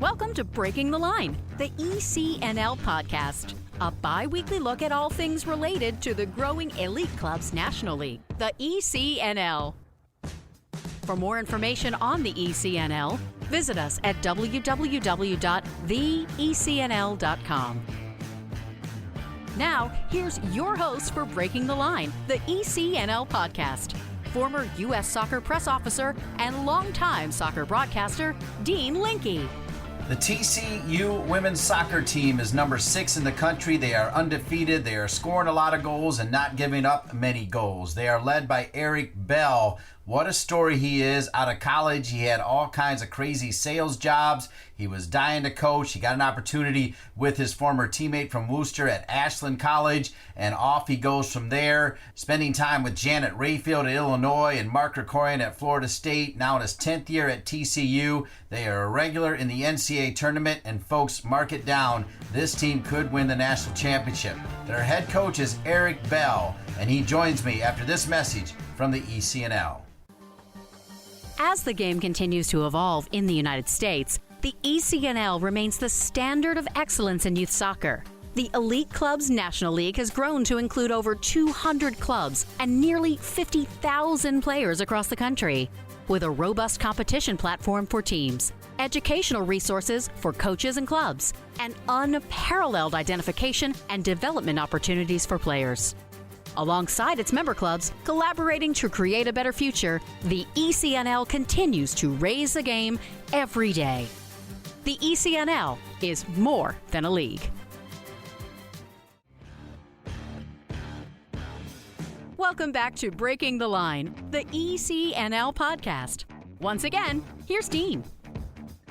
Welcome to Breaking the Line, the ECNL Podcast, a bi-weekly look at all things related to the growing elite clubs nationally, the ECNL. For more information on the ECNL, visit us at www.theecnl.com. Now, here's your host for Breaking the Line, the ECNL Podcast, former U.S. Soccer press officer and longtime soccer broadcaster, Dean Linke. The TCU women's soccer team is number 6 in the country. They are undefeated. They are scoring a lot of goals and not giving up many goals. They are led by Eric Bell. What a story he is. Out of college, he had all kinds of crazy sales jobs. He was dying to coach. He got an opportunity with his former teammate from Worcester at Ashland College, and off he goes from there, spending time with Janet Rayfield at Illinois and Mark Krikorian at Florida State. Now in his 10th year at TCU, they are a regular in the NCAA tournament, and folks, mark it down, this team could win the national championship. Their head coach is Eric Bell, and he joins me after this message from the ECNL. As the game continues to evolve in the United States, the ECNL remains the standard of excellence in youth soccer. The Elite Clubs National League has grown to include over 200 clubs and nearly 50,000 players across the country, with a robust competition platform for teams, educational resources for coaches and clubs, and unparalleled identification and development opportunities for players. Alongside its member clubs, collaborating to create a better future, the ECNL continues to raise the game every day. The ECNL is more than a league. Welcome back to Breaking the Line, the ECNL Podcast. Once again, here's Dean.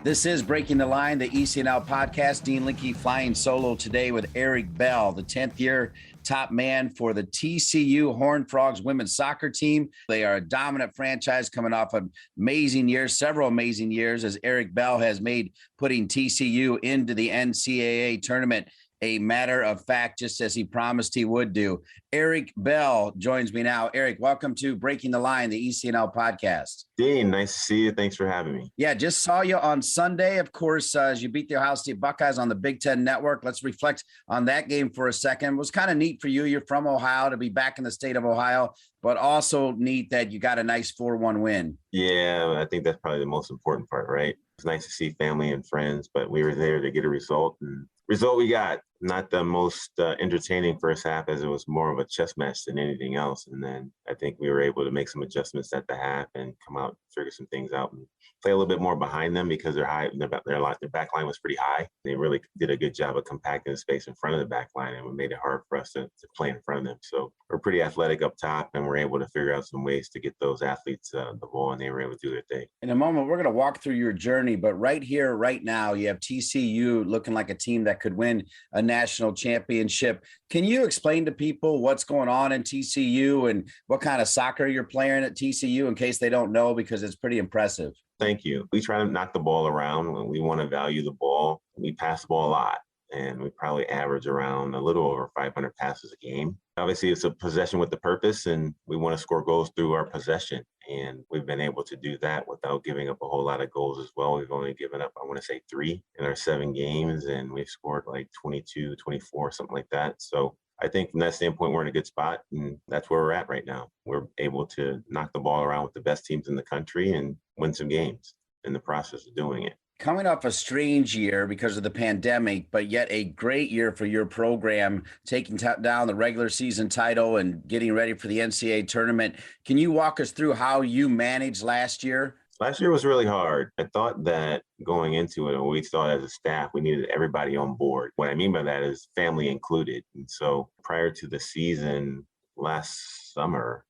This is Breaking the Line, the ECNL Podcast. Dean Linke flying solo today with Eric Bell, the 10th year top man for the TCU Horned Frogs women's soccer team. They are a dominant franchise coming off an amazing years, several amazing years, as Eric Bell has made putting TCU into the NCAA tournament a matter of fact, just as he promised he would do. Eric Bell joins me now. Eric, welcome to Breaking the Line, the ECNL Podcast. Dean, nice to see you. Thanks for having me. Yeah, just saw you on Sunday, of course, as you beat the Ohio State Buckeyes on the Big Ten Network. Let's reflect on that game for a second. It was kind of neat for you. You're from Ohio, to be back in the state of Ohio, but also neat that you got a nice 4-1 win. Yeah, I think that's probably the most important part, right? It's nice to see family and friends, but we were there to get a result, and result we got. Not the most entertaining first half, as it was more of a chess match than anything else. And then I think we were able to make some adjustments at the half and come out, figure some things out, and play a little bit more behind them because they're high. Their back line was pretty high. They really did a good job of compacting the space in front of the back line, and it made it hard for us to play in front of them. So we're pretty athletic up top, and we're able to figure out some ways to get those athletes the ball, and they were able to do their thing. In a moment, we're going to walk through your journey, but right here, right now, you have TCU looking like a team that could win a national championship. Can you explain to people what's going on in TCU and what kind of soccer you're playing at TCU in case they don't know, because it's pretty impressive? Thank you. We try to knock the ball around. We want to value the ball. We pass the ball a lot, and we probably average around a little over 500 passes a game. Obviously, it's a possession with a purpose, and we want to score goals through our possession. And we've been able to do that without giving up a whole lot of goals as well. We've only given up, I want to say, 3 in our 7 games, and we've scored like 22, 24, something like that. So I think from that standpoint, we're in a good spot, and that's where we're at right now. We're able to knock the ball around with the best teams in the country and win some games in the process of doing it. Coming off a strange year because of the pandemic, but yet a great year for your program, taking down the regular season title and getting ready for the NCAA tournament. Can you walk us through how you managed last year? Last year was really hard. I thought that going into it, we thought as a staff, we needed everybody on board. What I mean by that is family included. And so prior to the season last summer,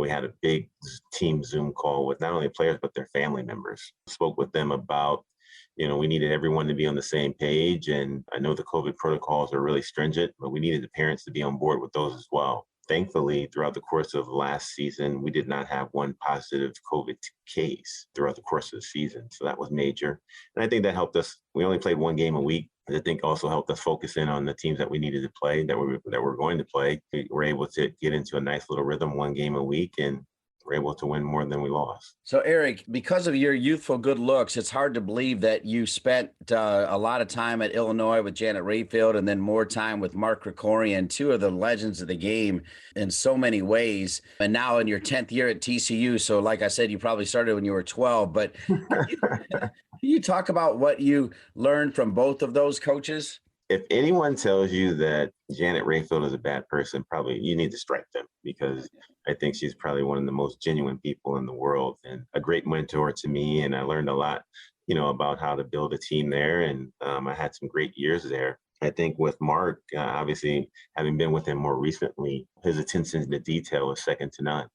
we had a big team Zoom call with not only players, but their family members. Spoke with them about, we needed everyone to be on the same page. And I know the COVID protocols are really stringent, but we needed the parents to be on board with those as well. Thankfully, throughout the course of last season, we did not have one positive COVID case throughout the course of the season. So that was major. And I think that helped us. We only played 1 game a week. I think also helped us focus in on the teams that we needed to play, that we're going to play. We were able to get into a nice little rhythm, 1 game a week, and were able to win more than we lost. So, Eric, because of your youthful good looks, it's hard to believe that you spent a lot of time at Illinois with Janet Rayfield and then more time with Mark Krikorian, two of the legends of the game in so many ways. And now in your 10th year at TCU. So, like I said, you probably started when you were 12. But can you talk about what you learned from both of those coaches? If anyone tells you that Janet Rayfield is a bad person, probably you need to strike them, because I think she's probably one of the most genuine people in the world and a great mentor to me. And I learned a lot, about how to build a team there. And I had some great years there. I think with Mark, obviously, having been with him more recently, his attention to detail is second to none.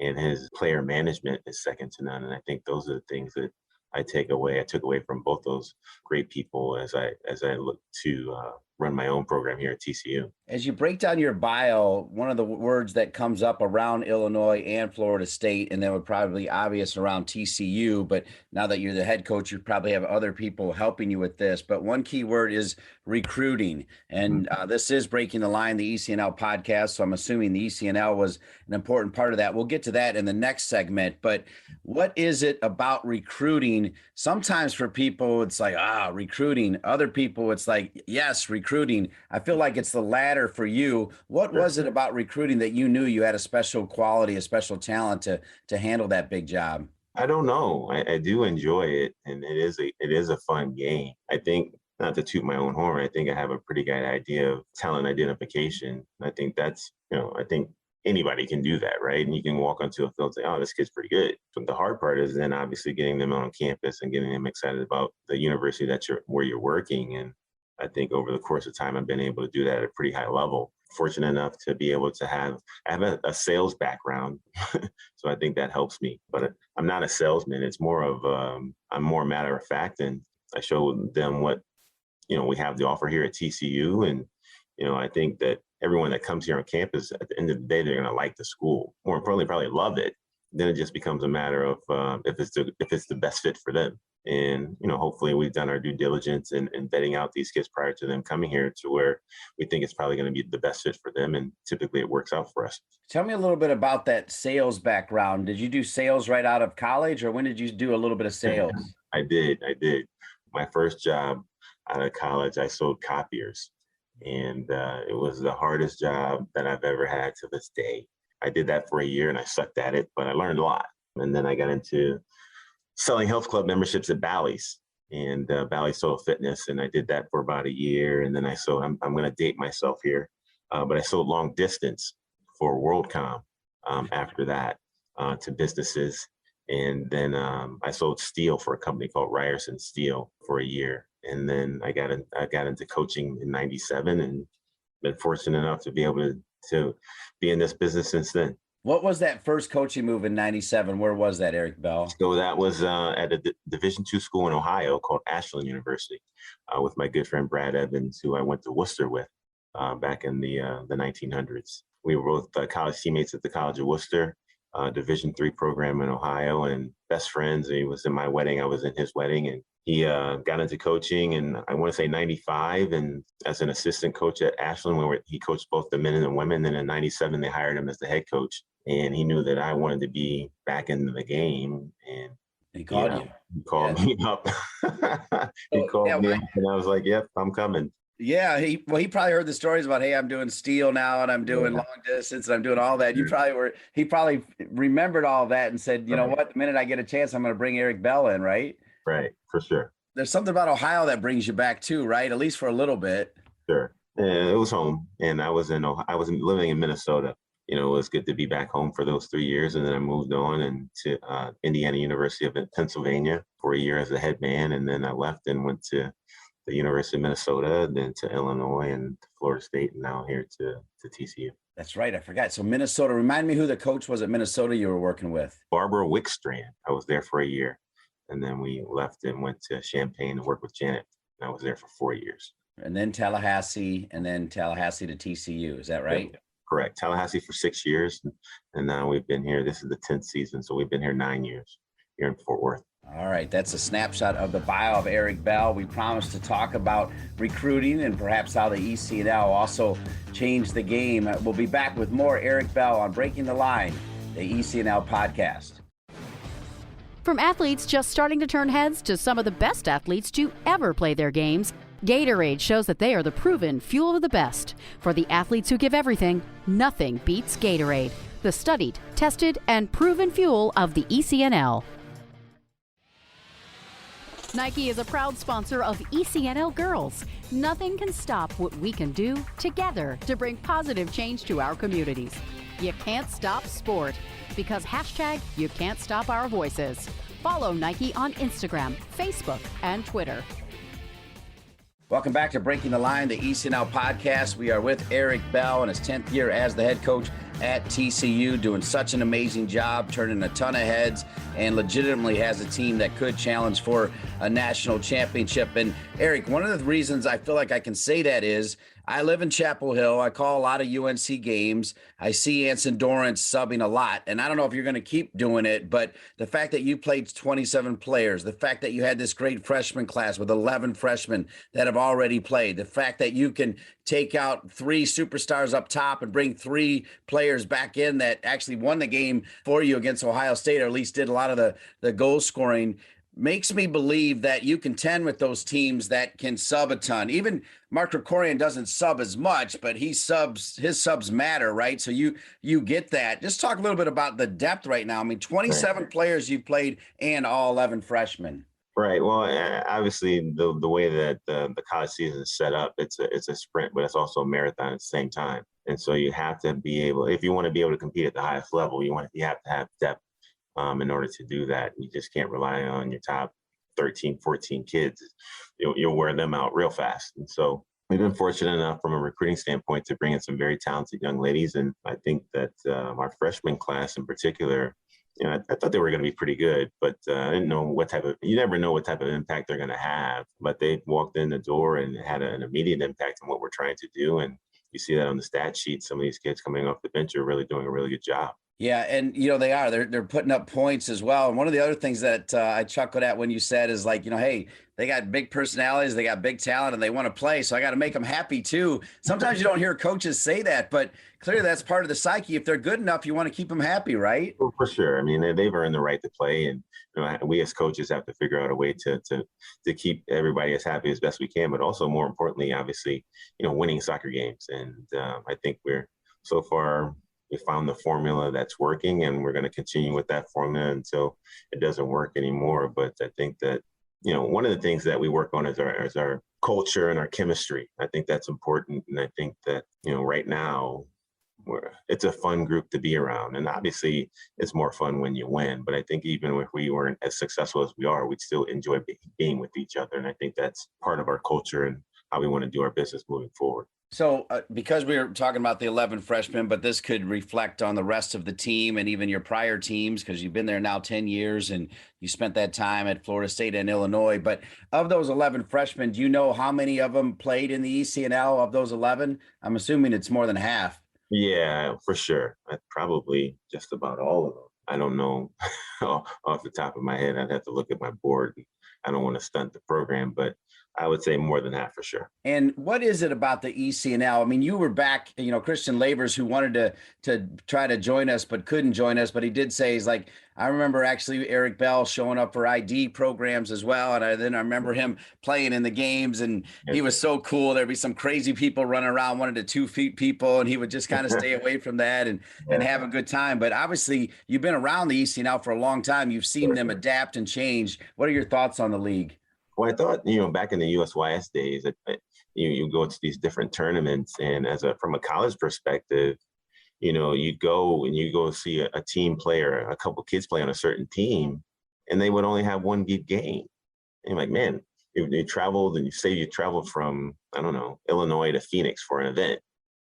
And his player management is second to none. And I think those are the things that I took away from both those great people as I look to run my own program here at TCU. As you break down your bio, one of the words that comes up around Illinois and Florida State, and that would probably be obvious around TCU, but now that you're the head coach, you probably have other people helping you with this. But one key word is recruiting. And this is Breaking the Line, the ECNL podcast. So I'm assuming the ECNL was an important part of that. We'll get to that in the next segment. But what is it about recruiting? Sometimes for people, it's like, recruiting. Other people, it's like, yes, recruiting. I feel like it's the latter for you. What was it about recruiting that you knew you had a special quality, a special talent to handle that big job? I don't know. I do enjoy it, and it is a fun game. I think, not to toot my own horn, I think I have a pretty good idea of talent identification. I think that's, I think anybody can do that, right? And you can walk onto a field and say, oh, this kid's pretty good. But the hard part is then obviously getting them on campus and getting them excited about the university where you're working. And I think over the course of time, I've been able to do that at a pretty high level. Fortunate enough to be able to have a sales background. So I think that helps me, but I'm not a salesman. It's more of, I'm more matter of fact. And I show them what, we have to offer here at TCU. And, I think that everyone that comes here on campus, at the end of the day, they're going to like the school. More importantly, probably love it. Then it just becomes a matter of if it's the best fit for them. And, hopefully we've done our due diligence in vetting out these kids prior to them coming here to where we think it's probably going to be the best fit for them. And typically it works out for us. Tell me a little bit about that sales background. Did you do sales right out of college, or when did you do a little bit of sales? I did. My first job out of college, I sold copiers. And it was the hardest job that I've ever had to this day. I did that for a year and I sucked at it, but I learned a lot. And then I got into selling health club memberships at Bally's and Bally's Total Fitness. And I did that for about a year. And then I sold, I'm going to date myself here, but I sold long distance for WorldCom after that to businesses. And then I sold steel for a company called Ryerson Steel for a year. And then I got into coaching in '97 and been fortunate enough to be able to be in this business since then. What was that first coaching move in '97? Where was that, Eric Bell? So that was at a Division II school in Ohio called Ashland University with my good friend Brad Evans, who I went to Worcester with back in the 1900s. We were both college teammates at the College of Worcester, Division III program in Ohio, and best friends. He was in my wedding. I was in his wedding, and he got into coaching in, I want to say, 95, and as an assistant coach at Ashland, he coached both the men and the women. And in 97, they hired him as the head coach, and he knew that I wanted to be back into the game. And he called you. He called me up. He called me up, and I was like, "Yep, I'm coming." Yeah, he probably heard the stories about, hey, I'm doing steel now, and I'm doing long distance, and I'm doing all that. He probably remembered all that and said, you know what, the minute I get a chance, I'm going to bring Eric Bell in, right? Right, for sure. There's something about Ohio that brings you back too, right? At least for a little bit. Sure. Yeah, it was home, and I was living in Minnesota. It was good to be back home for those 3 years, and then I moved on and to Indiana University of Pennsylvania for a year as a head man, and then I left and went to the University of Minnesota, then to Illinois and to Florida State, and now here to TCU. That's right. I forgot. So Minnesota, remind me who the coach was at Minnesota you were working with. Barbara Wickstrand. I was there for a year, and then we left and went to Champaign to work with Janet. And I was there for 4 years. And then Tallahassee, to TCU. Is that right? Yeah, correct. Tallahassee for 6 years, and now we've been here. This is the 10th season, so we've been here 9 years here in Fort Worth. All right, that's a snapshot of the bio of Eric Bell. We promised to talk about recruiting and perhaps how the ECNL also changed the game. We'll be back with more Eric Bell on Breaking the Line the ECNL Podcast. From athletes just starting to turn heads to some of the best athletes to ever play their games, Gatorade shows that they are the proven fuel of the best. For the athletes who give everything, nothing beats Gatorade, the studied, tested, and proven fuel of the ECNL. Nike is a proud sponsor of ECNL Girls. Nothing can stop what we can do together to bring positive change to our communities. You can't stop sport because #you can't stop our voices. Follow Nike on Instagram, Facebook, and Twitter. Welcome back to Breaking the Line, the ECNL Podcast. We are with Eric Bell in his 10th year as the head coach at TCU, doing such an amazing job, turning a ton of heads, and legitimately has a team that could challenge for a national championship. And Eric, one of the reasons I feel like I can say that is I live in Chapel Hill. I call a lot of UNC games. I see Anson Dorrance subbing a lot. And I don't know if you're going to keep doing it, but the fact that you played 27 players, the fact that you had this great freshman class with 11 freshmen that have already played, the fact that you can take out 3 superstars up top and bring 3 players back in that actually won the game for you against Ohio State, or at least did a lot of the goal scoring, makes me believe that you contend with those teams that can sub a ton. Even Mark Krikorian doesn't sub as much, but his subs matter, right? So you get that. Just talk a little bit about the depth right now. I mean, 27 players you've played and all 11 freshmen. Right. Well, obviously the way that the college season is set up, it's a sprint, but it's also a marathon at the same time. And so you have to be able, if you want to be able to compete at the highest level, you have to have depth. In order to do that, you just can't rely on your top 13, 14 kids. You'll wear them out real fast. And so we've been fortunate enough from a recruiting standpoint to bring in some very talented young ladies. And I think that our freshman class in particular, I thought they were going to be pretty good, but I didn't know you never know what type of impact they're going to have. But they walked in the door and had an immediate impact on what we're trying to do. And you see that on the stat sheet. Some of these kids coming off the bench are really doing a really good job. Yeah, and they are. They're putting up points as well. And one of the other things that I chuckled at when you said is like, hey, they got big personalities, they got big talent, and they want to play. So I got to make them happy too. Sometimes you don't hear coaches say that, but clearly that's part of the psyche. If they're good enough, you want to keep them happy, right? Well, for sure. I mean, they've earned the right to play, and we as coaches have to figure out a way to keep everybody as happy as best we can. But also, more importantly, obviously, winning soccer games. And I think so far. We found the formula that's working, and we're going to continue with that formula until it doesn't work anymore. But I think that, one of the things that we work on is our culture and our chemistry. I think that's important. And I think that, right now it's a fun group to be around. And obviously it's more fun when you win. But I think even if we weren't as successful as we are, we'd still enjoy being with each other. And I think that's part of our culture and how we want to do our business moving forward. So because we were talking about the 11 freshmen, but this could reflect on the rest of the team and even your prior teams, because you've been there now 10 years and you spent that time at Florida State and Illinois. But of those 11 freshmen, do you know how many of them played in the ECNL of those 11? I'm assuming it's more than half. Yeah, for sure. Probably just about all of them. I don't know off the top of my head. I'd have to look at my board. I don't want to stunt the program, but I would say more than half for sure. And what is it about the ECNL? I mean, you were back, Christian Lavers, who wanted to try to join us, but couldn't join us. But he did say, he's like, I remember actually Eric Bell showing up for ID programs as well. And I remember him playing in the games, and he was so cool. There'd be some crazy people running around, 1 to 2 feet people, and he would just kind of stay away from that and have a good time. But obviously you've been around the ECNL for a long time. You've seen them adapt and change. What are your thoughts on the league? Well, I thought, back in the USYS days, you go to these different tournaments, and from a college perspective, you'd go and you go see a team player, a couple kids play on a certain team, and they would only have one good game. And you're like, man, you traveled, and you traveled from, I don't know, Illinois to Phoenix for an event,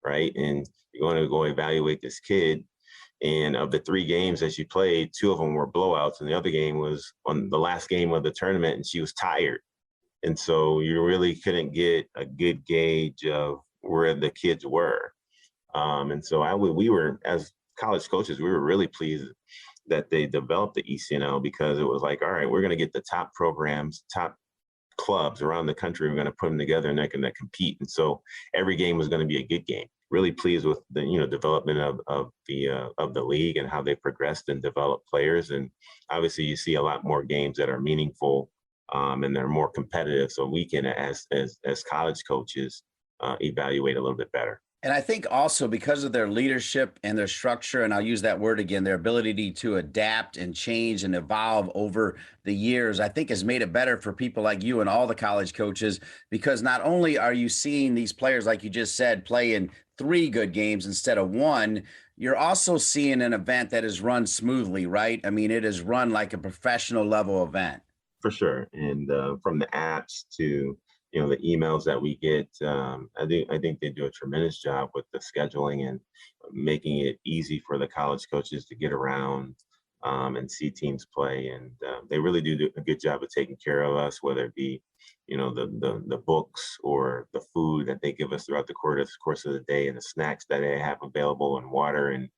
right? And you're going to go evaluate this kid. And of the 3 games that she played, 2 of them were blowouts, and the other game was on the last game of the tournament, and she was tired. And so you really couldn't get a good gauge of where the kids were. And so we were, as college coaches, we were really pleased that they developed the ECNL, because it was like, all right, we're going to get the top programs, top clubs around the country. We're going to put them together, and they're going to compete. And so every game was going to be a good game, really pleased with the development of the league and how they progressed and developed players. And obviously, you see a lot more games that are meaningful and they're more competitive, so we can, as college coaches, evaluate a little bit better. And I think also because of their leadership and their structure, and I'll use that word again, their ability to adapt and change and evolve over the years, I think has made it better for people like you and all the college coaches, because not only are you seeing these players, like you just said, play in 3 good games instead of 1, you're also seeing an event that is run smoothly, right? I mean, it is run like a professional level event. For sure. And from the apps to the emails that we get, I think they do a tremendous job with the scheduling and making it easy for the college coaches to get around and see teams play. And they really do a good job of taking care of us, whether it be, the books or the food that they give us throughout the course of the day, and the snacks that they have available, and water and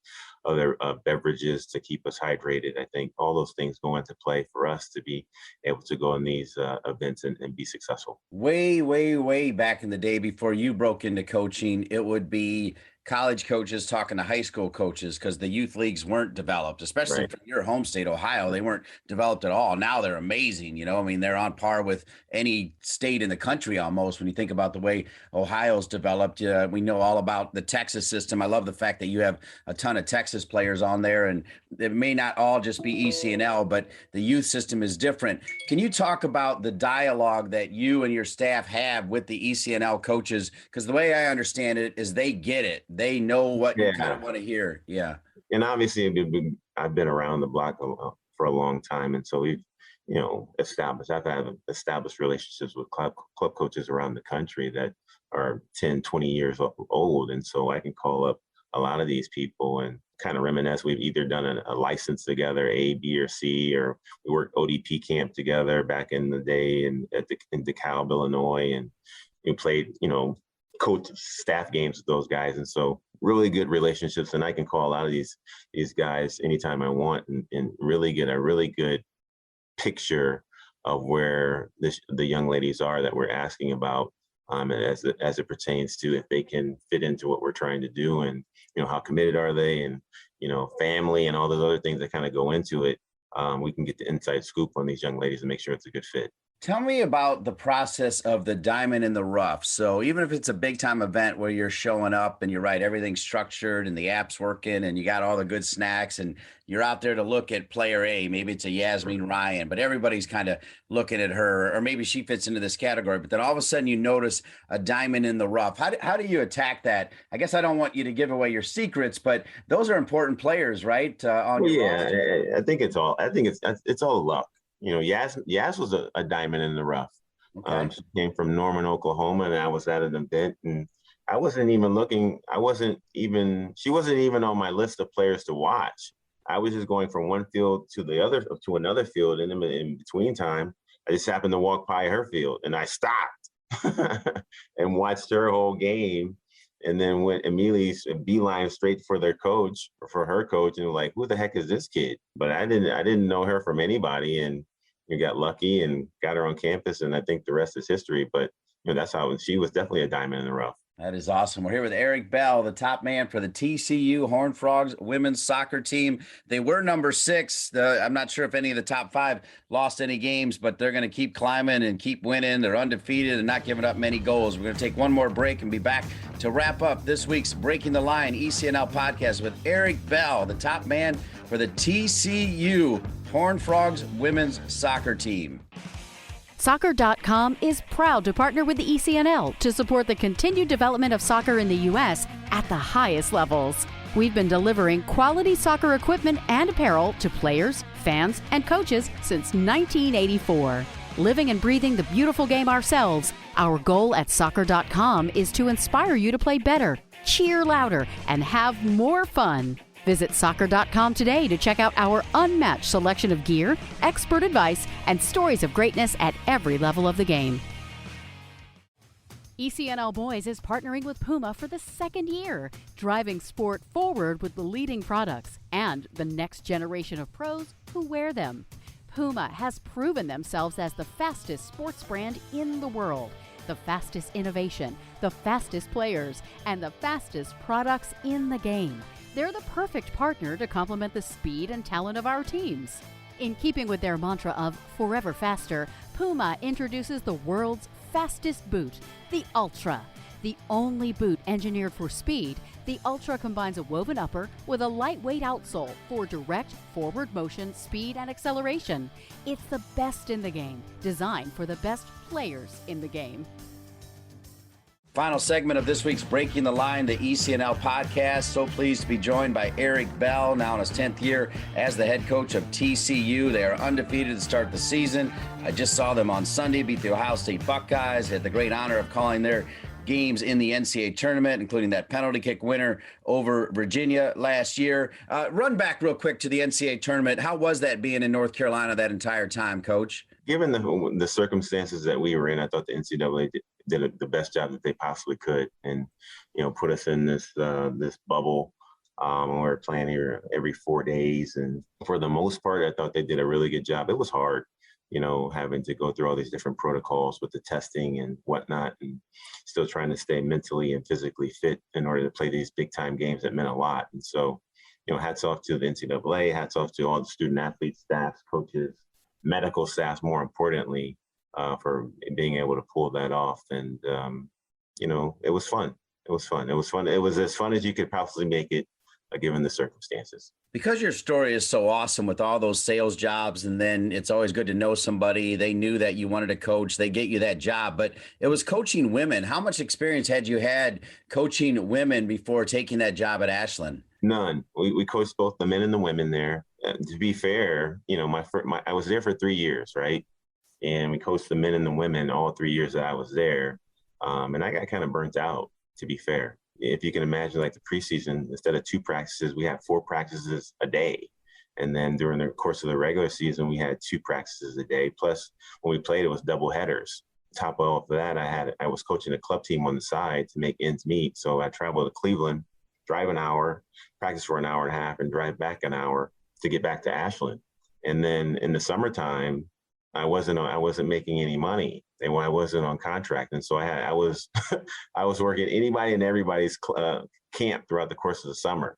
other beverages to keep us hydrated. I think all those things go into play for us to be able to go in these events and be successful. Way, way, way back in the day, before you broke into coaching, it would be college coaches talking to high school coaches, because the youth leagues weren't developed, especially Right. from your home state, Ohio. They weren't developed at all. Now they're amazing. I mean, they're on par with any state in the country almost when you think about the way Ohio's developed. We know all about the Texas system. I love the fact that you have a ton of Texas players on there, and it may not all just be ECNL, but the youth system is different. Can you talk about the dialogue that you and your staff have with the ECNL coaches? Because the way I understand it is they get it. They know what you kind of want to hear. Yeah. And obviously, I've been around the block for a long time. And so we've, I've had established relationships with club coaches around the country that are 10, 20 years old. And so I can call up a lot of these people and kind of reminisce. We've either done a license together, A, B, or C, or we worked ODP camp together back in the day in DeKalb, Illinois, and we played, coach staff games with those guys. And so really good relationships. And I can call a lot of these guys anytime I want and really get a really good picture of where the young ladies are that we're asking about, and as it pertains to if they can fit into what we're trying to do, and how committed are they, and family and all those other things that kind of go into it. We can get the inside scoop on these young ladies and make sure it's a good fit. Tell me about the process of the diamond in the rough. So even if it's a big time event where you're showing up and you're right, everything's structured and the app's working and you got all the good snacks and you're out there to look at player A, maybe it's a Yasmin Ryan, but everybody's kind of looking at her, or maybe she fits into this category, but then all of a sudden you notice a diamond in the rough. How do you attack that? I guess I don't want you to give away your secrets, but those are important players, right? I think it's all luck. Yas was a diamond in the rough. Okay. She came from Norman, Oklahoma, and I was at an event, and I wasn't even looking. She wasn't even on my list of players to watch. I was just going from one field to the other, to another field, and in between time, I just happened to walk by her field, and I stopped and watched her whole game, and then went immediately beeline straight for her coach, and was like, "Who the heck is this kid?" But I didn't know her from anybody, and we got lucky and got her on campus, and I think the rest is history. But that's how she was definitely a diamond in the rough. That is awesome. We're here with Eric Bell, the top man for the TCU Horned Frogs women's soccer team. They were number 6. I'm not sure if any of the top 5 lost any games, but they're going to keep climbing and keep winning. They're undefeated and not giving up many goals. We're going to take one more break and be back to wrap up this week's Breaking the Line ECNL podcast with Eric Bell, the top man for the TCU Horned Frogs women's soccer team. Soccer.com is proud to partner with the ECNL to support the continued development of soccer in the U.S. at the highest levels. We've been delivering quality soccer equipment and apparel to players, fans, and coaches since 1984. Living and breathing the beautiful game ourselves, our goal at Soccer.com is to inspire you to play better, cheer louder, and have more fun. Visit Soccer.com today to check out our unmatched selection of gear, expert advice, and stories of greatness at every level of the game. ECNL Boys is partnering with Puma for the 2nd year, driving sport forward with the leading products and the next generation of pros who wear them. Puma has proven themselves as the fastest sports brand in the world. the fastest innovation, the fastest players, and the fastest products in the game. They're the perfect partner to complement the speed and talent of our teams. In keeping with their mantra of forever faster, Puma introduces the world's fastest boot, the Ultra. The only boot engineered for speed, the Ultra combines a woven upper with a lightweight outsole for direct forward motion, speed, and acceleration. It's the best in the game, designed for the best players in the game. Final segment of this week's Breaking the Line, the ECNL Podcast. So pleased to be joined by Eric Bell, now in his 10th year as the head coach of TCU. They are undefeated to start the season. I just saw them on Sunday beat the Ohio State Buckeyes. Had the great honor of calling their games in the NCAA tournament, including that penalty kick winner over Virginia last year. Run back real quick to the NCAA tournament. How was that being in North Carolina that entire time, Coach? Given the circumstances that we were in, I thought the NCAA did the best job that they possibly could, and put us in this bubble. We were playing here every 4 days, and for the most part, I thought they did a really good job. It was hard, having to go through all these different protocols with the testing and whatnot, and still trying to stay mentally and physically fit in order to play these big time games that meant a lot. And so, hats off to the NCAA, hats off to all the student athletes, staffs, coaches, medical staff, more importantly, for being able to pull that off. And, it was fun. It was fun. It was fun. It was as fun as you could possibly make it, given the circumstances. Because your story is so awesome with all those sales jobs, and then it's always good to know somebody. They knew that you wanted to coach. They get you that job, but it was coaching women. How much experience had you had coaching women before taking that job at Ashland? None. We coached both the men and the women there. To be fair, I was there for 3 years, right? And we coached the men and the women all 3 years that I was there. And I got kind of burnt out, to be fair. If you can imagine, like the preseason, instead of 2 practices, we had 4 practices a day. And then during the course of the regular season, we had 2 practices a day. Plus, when we played, it was double headers. Top of that, I was coaching a club team on the side to make ends meet. So I traveled to Cleveland, drive an hour, practice for an hour and a half, and drive back an hour to get back to Ashland. And then in the summertime, I wasn't making any money, and I wasn't on contract, and so I was I was working anybody and everybody's camp throughout the course of the summer,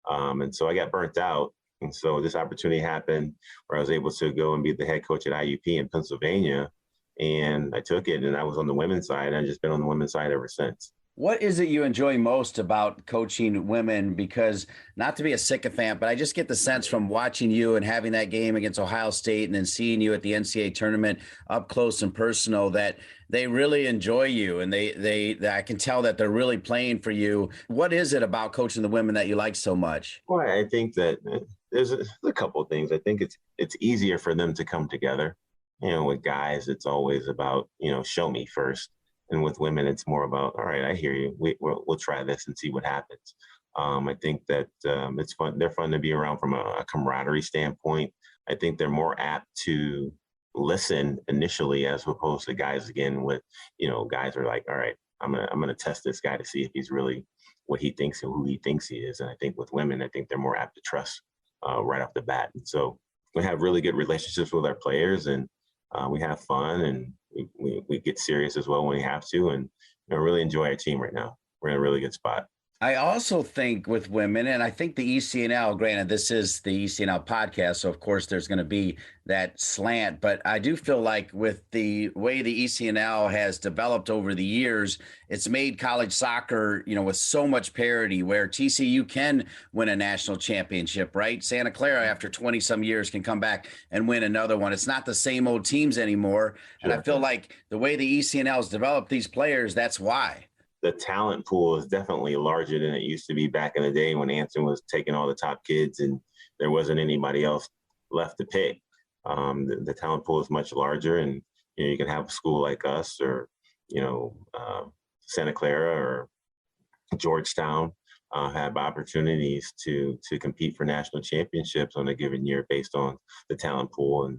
and so I got burnt out. And so this opportunity happened where I was able to go and be the head coach at IUP in Pennsylvania, and I took it, and I was on the women's side, and I've just been on the women's side ever since. What is it you enjoy most about coaching women? Because, not to be a sycophant, but I just get the sense from watching you and having that game against Ohio State and then seeing you at the NCAA tournament up close and personal that they really enjoy you, and I can tell that they're really playing for you. What is it about coaching the women that you like so much? Well, I think that there's a couple of things. I think it's easier for them to come together. With guys, it's always about, show me first. And with women, it's more about, all right, I hear you. We'll try this and see what happens. I think that it's fun. They're fun to be around from a camaraderie standpoint. I think they're more apt to listen initially, as opposed to guys, again, with, guys are like, all right, I'm gonna test this guy to see if he's really what he thinks and who he thinks he is. And I think with women, I think they're more apt to trust right off the bat. And so we have really good relationships with our players, and we have fun, and we get serious as well when we have to, and really enjoy our team right now. We're in a really good spot. I also think with women, and I think the ECNL, granted, this is the ECNL podcast, so of course there's going to be that slant, but I do feel like with the way the ECNL has developed over the years, it's made college soccer, with so much parity, where TCU can win a national championship, right? Santa Clara, after 20 some years, can come back and win another one. It's not the same old teams anymore. Sure. And I feel like the way the ECNL has developed these players, that's why. The talent pool is definitely larger than it used to be back in the day when Anson was taking all the top kids and there wasn't anybody else left to pick. The talent pool is much larger, and you can have a school like us, or Santa Clara or Georgetown have opportunities to compete for national championships on a given year based on the talent pool and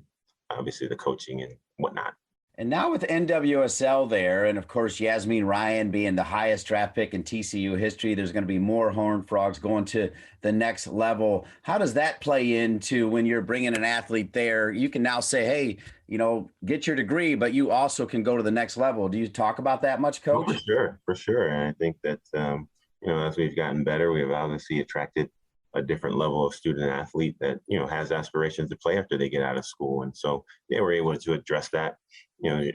obviously the coaching and whatnot. And now with NWSL there, and of course, Yasmin Ryan being the highest draft pick in TCU history, there's going to be more Horned Frogs going to the next level. How does that play into when you're bringing an athlete there? You can now say, hey, get your degree, but you also can go to the next level. Do you talk about that much, Coach? Oh, for sure. And I think that, as we've gotten better, we've obviously attracted a different level of student athlete that, has aspirations to play after they get out of school. And so they were able to address that,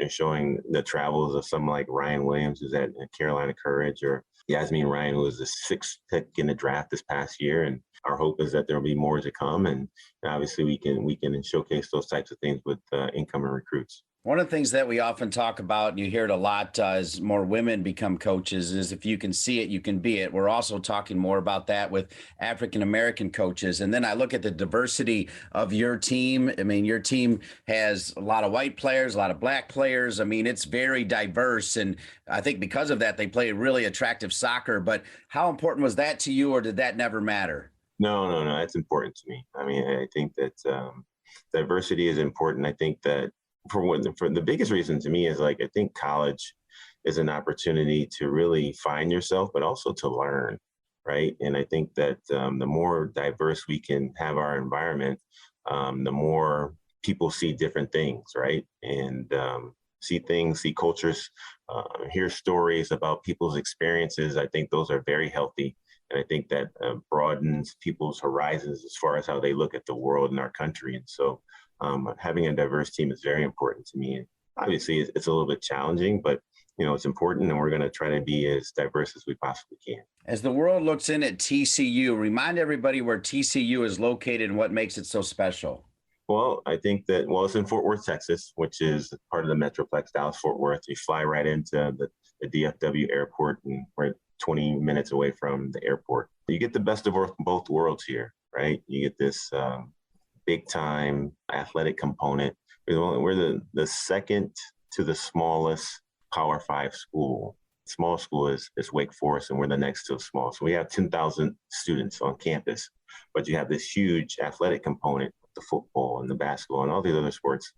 showing the travels of someone like Ryan Williams, who's at Carolina Courage, or Yasmin Ryan, who was the sixth pick in the draft this past year. And our hope is that there'll be more to come. And obviously we can showcase those types of things with incoming recruits. One of the things that we often talk about, and you hear it a lot as more women become coaches, is if you can see it, you can be it. We're also talking more about that with African-American coaches. And then I look at the diversity of your team. I mean, your team has a lot of white players, a lot of black players. I mean, it's very diverse. And I think because of that, they play really attractive soccer. But how important was that to you, or did that never matter? No. That's important to me. I mean, I think that diversity is important. I think that for the biggest reason to me is, I think college is an opportunity to really find yourself, but also to learn, right? And I think that the more diverse we can have our environment, the more people see different things, right? And see things, see cultures, hear stories about people's experiences. I think those are very healthy. And I think that broadens people's horizons as far as how they look at the world and our country. And so having a diverse team is very important to me. And obviously, it's a little bit challenging, but it's important, and we're going to try to be as diverse as we possibly can. As the world looks in at TCU, remind everybody where TCU is located and what makes it so special. Well, I think that, it's in Fort Worth, Texas, which is part of the Metroplex, Dallas-Fort Worth. You fly right into the DFW airport, and we're 20 minutes away from the airport. You get the best of both worlds here, right? You get this big time athletic component. We're the second to the smallest Power 5 school. Small school is Wake Forest, and we're the next to small. So we have 10,000 students on campus, but you have this huge athletic component, the football and the basketball and all these other sports,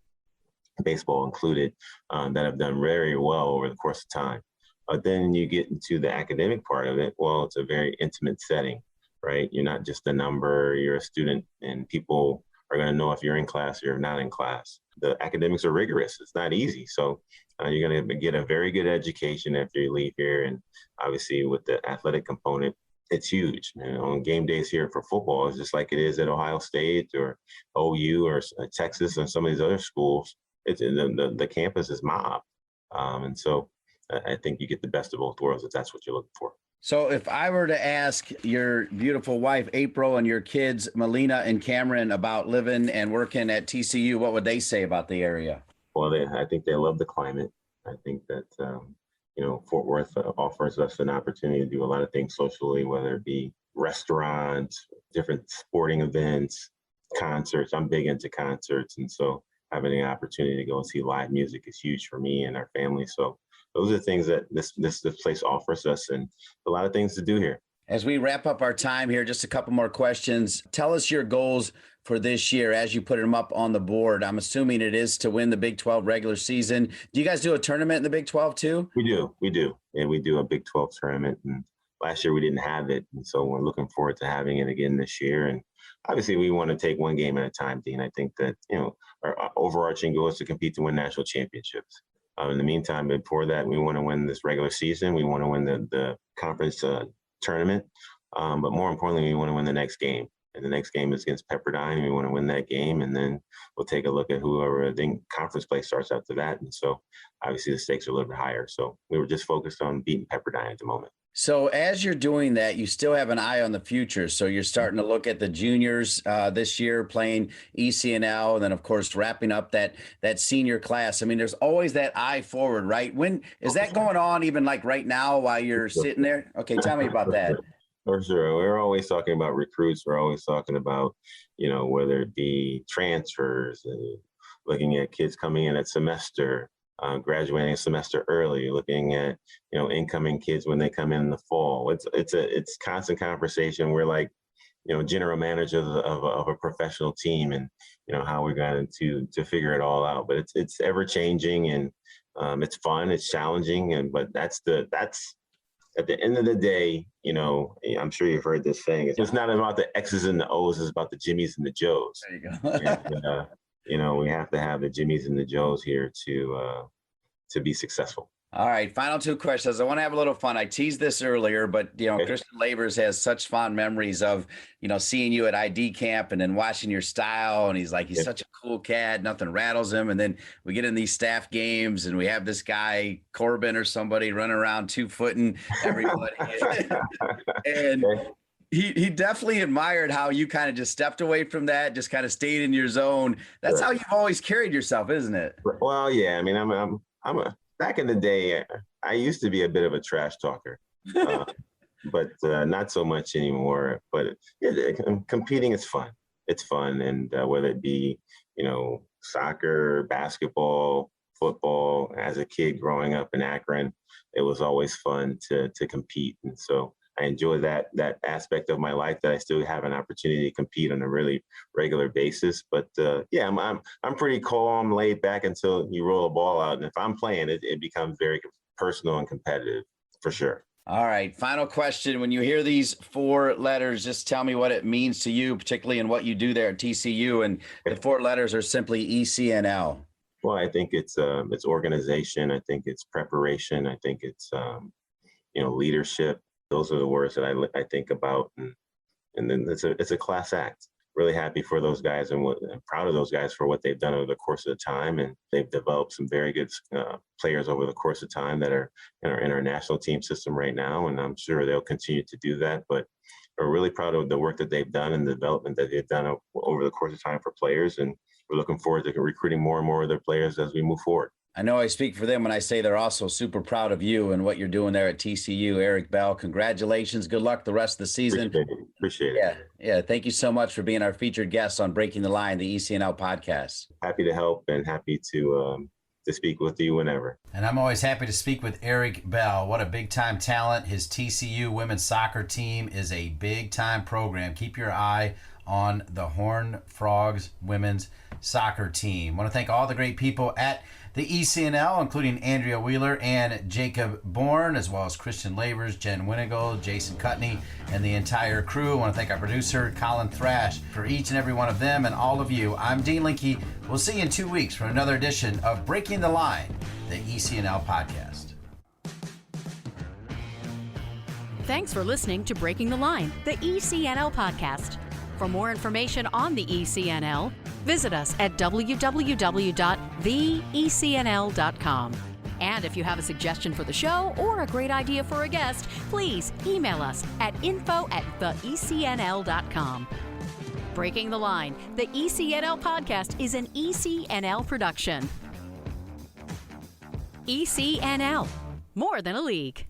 baseball included, that have done very well over the course of time. But then you get into the academic part of it. Well, it's a very intimate setting, right? You're not just a number, you're a student, and people are going to know if you're in class or you're not in class. The academics are rigorous. It's not easy. So you're going to get a very good education after you leave here. And obviously with the athletic component, it's huge. On game days here for football, it's just like it is at Ohio State or OU or Texas and some of these other schools. The campus is mobbed. And so I think you get the best of both worlds if that's what you're looking for. So if I were to ask your beautiful wife, April, and your kids, Melina and Cameron, about living and working at TCU, what would they say about the area? Well, I think they love the climate. I think that, Fort Worth offers us an opportunity to do a lot of things socially, whether it be restaurants, different sporting events, concerts. I'm big into concerts. And so having the opportunity to go and see live music is huge for me and our family. So those are things that this place offers us, and a lot of things to do here. As we wrap up our time here, just a couple more questions. Tell us your goals for this year as you put them up on the board. I'm assuming it is to win the Big 12 regular season. Do you guys do a tournament in the Big 12 too? We do. And we do a Big 12 tournament. And last year we didn't have it. And so we're looking forward to having it again this year. And obviously we want to take one game at a time, Dean. I think that, our overarching goal is to compete to win national championships. In the meantime, before that, we want to win this regular season. We want to win the conference tournament. But more importantly, we want to win the next game. And the next game is against Pepperdine. We want to win that game. And then we'll take a look at whoever I think conference play starts after that. And so obviously the stakes are a little bit higher. So we were just focused on beating Pepperdine at the moment. So as you're doing that, you still have an eye on the future. So you're starting to look at the juniors this year playing ECNL, and then of course wrapping up that senior class. I mean, there's always that eye forward, right? When is that going on? Even like right now while you're sitting there? Okay, tell me about that. For sure. We're always talking about recruits. We're always talking about, whether it be transfers, looking at kids coming in at semester. Graduating a semester early, looking at incoming kids when they come in the fall. It's constant conversation. We're like general manager of a professional team, and how we're going to figure it all out. But it's ever changing, and it's fun, it's challenging, but that's at the end of the day, I'm sure you've heard this saying. It's not about the X's and the O's; it's about the Jimmies and the Joes. There you go. And, we have to have the Jimmies and the Joes here to be successful. All right, final two questions. I want to have a little fun. I teased this earlier, but Christian Lavers has such fond memories of seeing you at ID camp and then watching your style. And he's such a cool cat. Nothing rattles him. And then we get in these staff games, and we have this guy Corbin or somebody running around 2-footing everybody. And he definitely admired how you kind of just stepped away from that, just kind of stayed in your zone. That's how you've always carried yourself, isn't it? Well, yeah. I mean, back in the day, I used to be a bit of a trash talker, but not so much anymore. But competing is fun. It's fun. And whether it be, soccer, basketball, football, as a kid growing up in Akron, it was always fun to compete. And so I enjoy that aspect of my life, that I still have an opportunity to compete on a really regular basis. But I'm pretty calm, laid back until you roll a ball out. And if I'm playing, it becomes very personal and competitive for sure. All right. Final question. When you hear these 4 letters, just tell me what it means to you, particularly in what you do there at TCU. And the 4 letters are simply ECNL. Well, I think it's organization. I think it's preparation. I think it's leadership. Those are the words that I think about, and then it's a class act. Really happy for those guys, and I'm proud of those guys for what they've done over the course of the time, and they've developed some very good players over the course of time that are in our national team system right now, and I'm sure they'll continue to do that. But we're really proud of the work that they've done and the development that they've done over the course of time for players, and we're looking forward to recruiting more and more of their players as we move forward. I know I speak for them when I say they're also super proud of you and what you're doing there at TCU. Eric Bell, congratulations. Good luck the rest of the season. Appreciate it. Yeah. Thank you so much for being our featured guest on Breaking the Line, the ECNL podcast. Happy to help and happy to speak with you whenever. And I'm always happy to speak with Eric Bell. What a big-time talent. His TCU women's soccer team is a big-time program. Keep your eye on the Horned Frogs women's soccer team. I want to thank all the great people at the ECNL, including Andrea Wheeler and Jacob Bourne, as well as Christian Lavers, Jen Winnegold, Jason Cutney, and the entire crew. I want to thank our producer, Colin Thrash. For each and every one of them and all of you, I'm Dean Linke. We'll see you in 2 weeks for another edition of Breaking the Line, the ECNL podcast. Thanks for listening to Breaking the Line, the ECNL podcast. For more information on the ECNL, visit us at www.theecnl.com. And if you have a suggestion for the show or a great idea for a guest, please email us at info@theecnl.com. Breaking the Line, the ECNL podcast is an ECNL production. ECNL, more than a league.